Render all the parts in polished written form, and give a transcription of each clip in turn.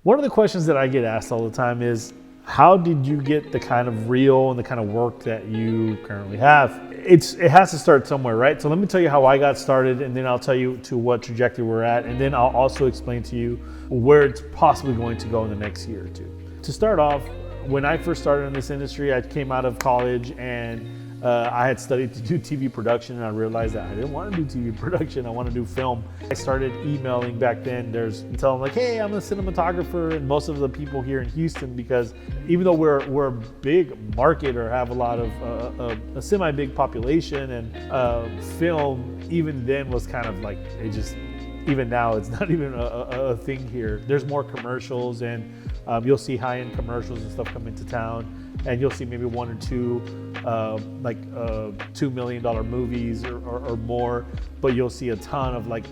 One of the questions that I get asked all the time is, how did you get the kind of reel and the kind of work that you currently have? It has to start somewhere, right? So let me tell you how I got started, and then I'll tell you to what trajectory we're at, and then I'll also explain to you where it's possibly going to go in the next year or two. To start off, when I first started in this industry, I came out of college and I had studied to do TV production, and I realized that I didn't want to do TV production. I want to do film. I started emailing back then. Tell them like, hey, I'm a cinematographer, and most of the people here in Houston, because even though we're a big market or have a lot of a semi-big population, and film even then was kind of like even now it's not even a thing here. There's more commercials, and you'll see high-end commercials and stuff come into town. And you'll see maybe one or two $2 million movies or more, but you'll see a ton of like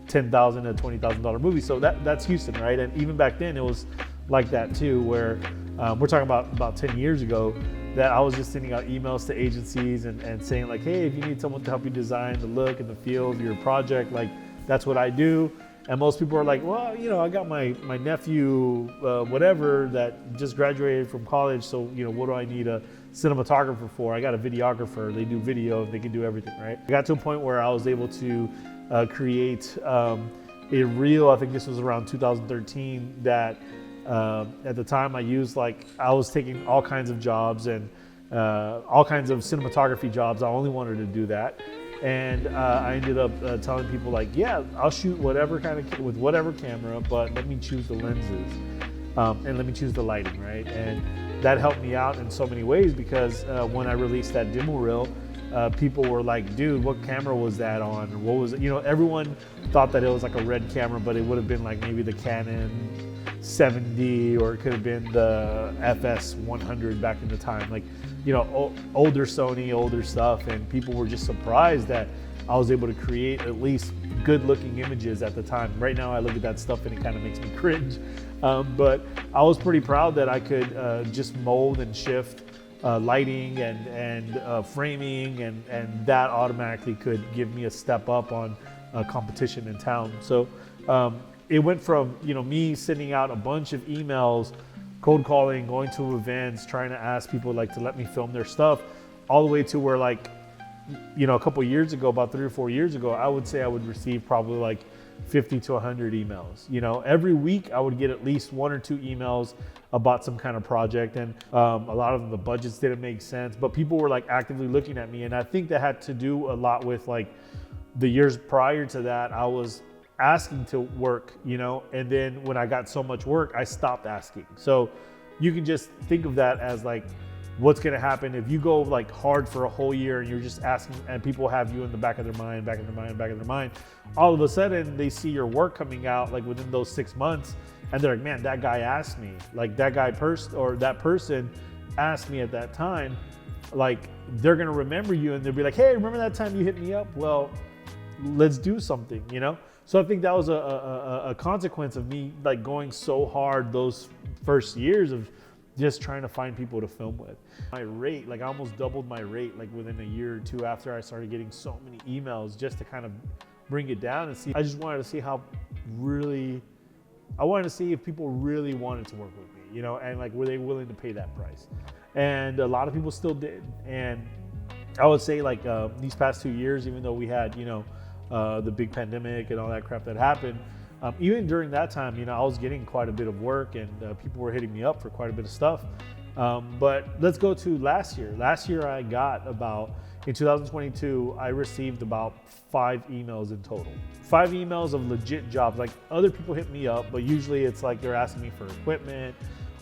$10,000 to $20,000 movies. So that's Houston, right? And even back then it was like that too, where we're talking about 10 years ago, that I was just sending out emails to agencies and saying like, hey, if you need someone to help you design the look and the feel of your project, like that's what I do. And most people are like, well, I got my nephew, whatever, that just graduated from college. So, what do I need a cinematographer for? I got a videographer. They do video. They can do everything, right? I got to a point where I was able to create a reel. I think this was around 2013. That at the time I used I was taking all kinds of jobs and all kinds of cinematography jobs. I only wanted to do that. And I ended up telling people like, yeah, I'll shoot whatever with whatever camera, but let me choose the lenses and let me choose the lighting, right? And that helped me out in so many ways, because when I released that demo reel, people were like, dude, what camera was that on? Or what was it? Everyone thought that it was like a red camera, but it would have been like maybe the Canon 7D, or it could have been the FS 100 back in the time. Older Sony, older stuff, and people were just surprised that I was able to create at least good looking images at the time. Right now I look at that stuff and it kind of makes me cringe, but I was pretty proud that I could just mold and shift lighting and framing, and that automatically could give me a step up on competition in town. So it went from me sending out a bunch of emails, cold calling, going to events, trying to ask people to let me film their stuff, all the way to where a couple years ago, about 3 or 4 years ago, I would say I would receive probably 50 to 100 emails. Every week I would get at least 1 or 2 emails about some kind of project, and a lot of them, the budgets didn't make sense, but people were actively looking at me. And I think that had to do a lot with the years prior to that, I was asking to work, and then when I got so much work, I stopped asking. So you can just think of that as what's going to happen if you go hard for a whole year and you're just asking, and people have you in the back of their mind. All of a sudden they see your work coming out within those 6 months, and they're like, man, that guy asked me, that person asked me at that time. They're going to remember you, and they'll be like, hey, remember that time you hit me up? Well, let's do something, So I think that was a consequence of me going so hard those first years of just trying to find people to film with. My rate, I almost doubled my rate within a year or two after I started getting so many emails, just to kind of bring it down and see. I just wanted to see I wanted to see if people really wanted to work with me, and were they willing to pay that price? And a lot of people still did. And I would say these past 2 years, even though we had, the big pandemic and all that crap that happened, even during that time, I was getting quite a bit of work, and people were hitting me up for quite a bit of stuff. But let's go to last year. Last year I got in 2022, I received about 5 emails in total. 5 emails of legit jobs. Other people hit me up, but usually it's they're asking me for equipment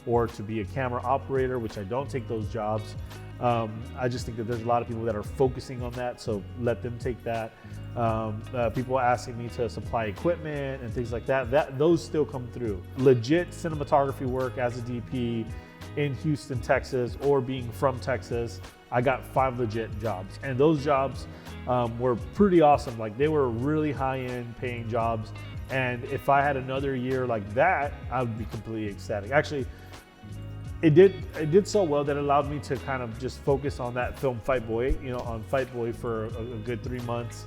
or to be a camera operator, which I don't take those jobs. I just think that there's a lot of people that are focusing on that, so let them take that. People asking me to supply equipment and things like that, those still come through. Legit cinematography work as a DP in Houston, Texas, or being from Texas, I got 5 legit jobs, and those jobs were pretty awesome. They were really high-end paying jobs, and if I had another year like that, I would be completely ecstatic. Actually, it did so well that it allowed me to kind of just focus on that film Fight Boy, on Fight Boy for a good 3 months.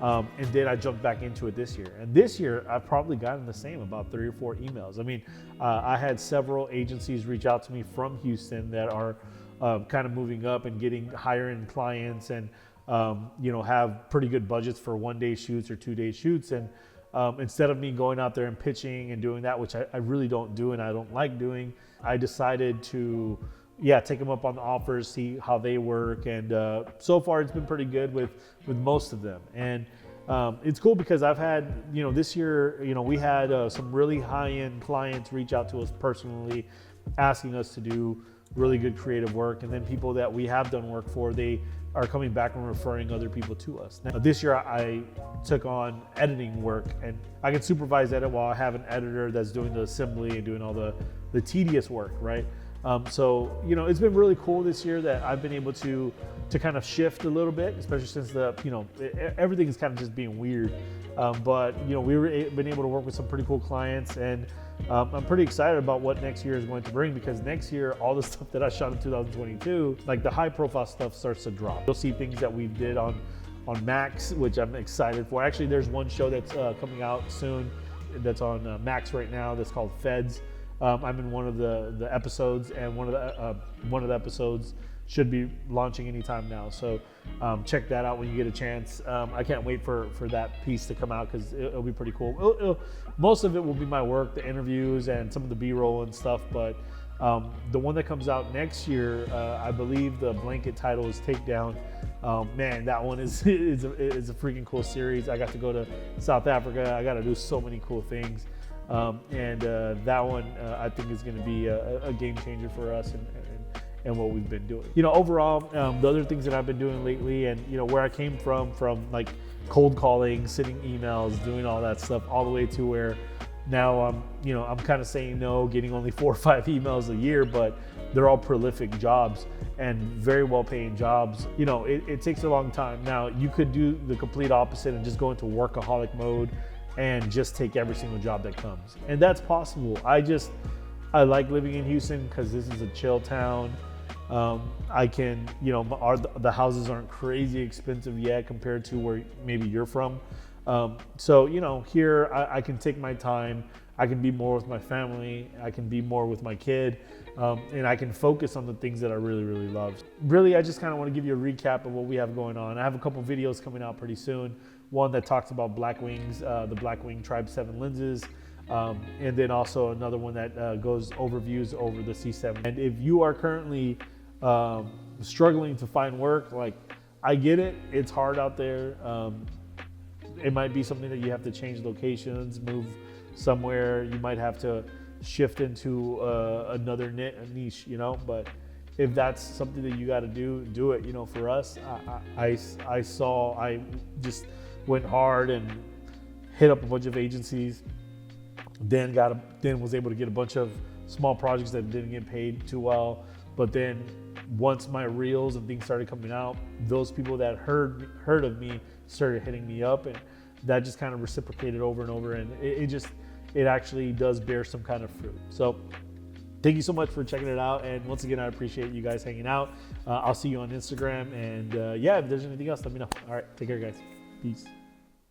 And then I jumped back into it this year. And this year, I've probably gotten the same, about 3 or 4 emails. I mean, I had several agencies reach out to me from Houston that are kind of moving up and getting higher end clients, and have pretty good budgets for 1-day shoots or 2-day shoots. And instead of me going out there and pitching and doing that, which I really don't do and I don't like doing, I decided to take them up on the offers, see how they work. And so far it's been pretty good with most of them. And it's cool because I've had, this year, we had some really high-end clients reach out to us personally, asking us to do really good creative work. And then people that we have done work for, they are coming back and referring other people to us. Now, this year I took on editing work, and I can supervise edit while I have an editor that's doing the assembly and doing all the tedious work, right? So it's been really cool this year that I've been able to kind of shift a little bit, especially since everything is kind of just being weird. But we've been able to work with some pretty cool clients, and I'm pretty excited about what next year is going to bring, because next year all the stuff that I shot in 2022, like the high profile stuff, starts to drop. You'll see things that we did on Max, which I'm excited for. Actually, there's one show that's coming out soon that's on Max right now that's called Feds. I'm in one of the episodes, and one of the episodes should be launching anytime now. So check that out when you get a chance. I can't wait for that piece to come out, because it'll be pretty cool. Most of it will be my work, the interviews and some of the B-roll and stuff. But the one that comes out next year, I believe the blanket title is Takedown. Man, that one is a freaking cool series. I got to go to South Africa. I got to do so many cool things. And that one I think is going to be a game changer for us and what we've been doing. Overall, the other things that I've been doing lately, and where I came from like cold calling, sending emails, doing all that stuff, all the way to where now I'm kind of saying no, getting only 4 or 5 emails a year, but they're all prolific jobs and very well paying jobs. It takes a long time. Now you could do the complete opposite and just go into workaholic mode and just take every single job that comes. And that's possible. I like living in Houston because this is a chill town. I can, the houses aren't crazy expensive yet compared to where maybe you're from. So, here I can take my time. I can be more with my family. I can be more with my kid. And I can focus on the things that I really, really love. Really, I just kind of want to give you a recap of what we have going on. I have a couple videos coming out pretty soon. One that talks about Black Wings, the Black Wing Tribe 7 lenses. And then also another one that goes overviews over the C7. And if you are currently struggling to find work, like, I get it, it's hard out there. It might be something that you have to change locations, move somewhere. You might have to shift into another niche, but if that's something that you got to do it. For us, I just went hard and hit up a bunch of agencies, then was able to get a bunch of small projects that didn't get paid too well. But then once my reels and things started coming out, those people that heard of me started hitting me up, and that just kind of reciprocated over and over, and it actually does bear some kind of fruit. So thank you so much for checking it out, and once again, I appreciate you guys hanging out. I'll see you on Instagram, and if there's anything else, let me know. All right, take care, guys. Peace.